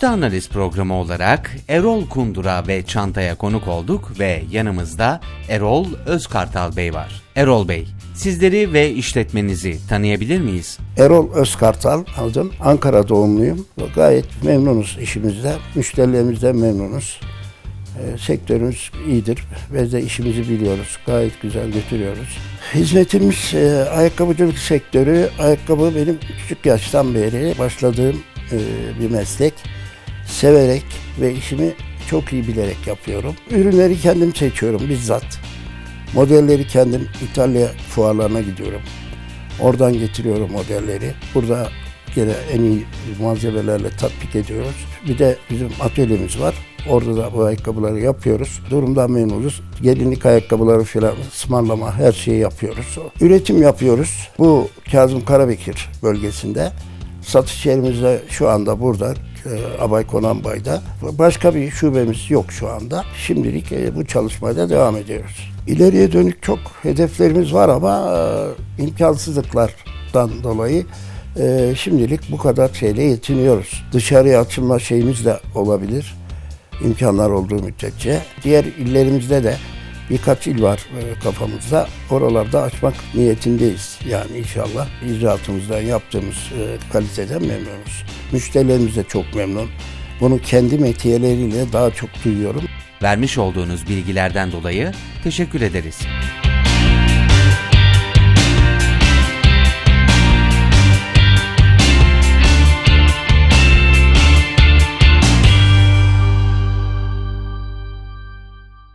Müşte Analiz programı olarak Erol Kundura ve Çanta'ya konuk olduk ve yanımızda Erol Özkartal Bey var. Erol Bey, sizleri ve işletmenizi tanıyabilir miyiz? Erol Özkartal adım. Ankara doğumluyum. Gayet memnunuz işimizde. Müşterilerimizden memnunuz. Sektörümüz iyidir. Biz de işimizi biliyoruz. Gayet güzel götürüyoruz. Hizmetimiz ayakkabıcılık sektörü. Ayakkabı benim küçük yaştan beri başladığım bir meslek. Severek ve işimi çok iyi bilerek yapıyorum. Ürünleri kendim seçiyorum bizzat. Modelleri kendim İtalya fuarlarına gidiyorum. Oradan getiriyorum modelleri. Burada gene en iyi malzemelerle tatbik ediyoruz. Bir de bizim atölyemiz var. Orada da bu ayakkabıları yapıyoruz. Durumdan memnunuz. Gelinlik ayakkabıları falan ısmarlama her şeyi yapıyoruz. Üretim yapıyoruz. Bu Kazım Karabekir bölgesinde. Satış yerimiz de şu anda burada. Abay Konanbay'da. Başka bir şubemiz yok şu anda. Şimdilik bu çalışmaya devam ediyoruz. İleriye dönük çok hedeflerimiz var ama imkansızlıklardan dolayı şimdilik bu kadar şeyle yetiniyoruz. Dışarıya açılma şeyimiz de olabilir. İmkanlar olduğu müddetçe. Diğer illerimizde de birkaç il var kafamızda. Oralarda açmak niyetindeyiz. Yani inşallah icraatımızdan yaptığımız kaliteden memnunuz. Müşterilerimiz de çok memnun. Bunu kendi metiyeleriyle daha çok duyuyorum. Vermiş olduğunuz bilgilerden dolayı teşekkür ederiz.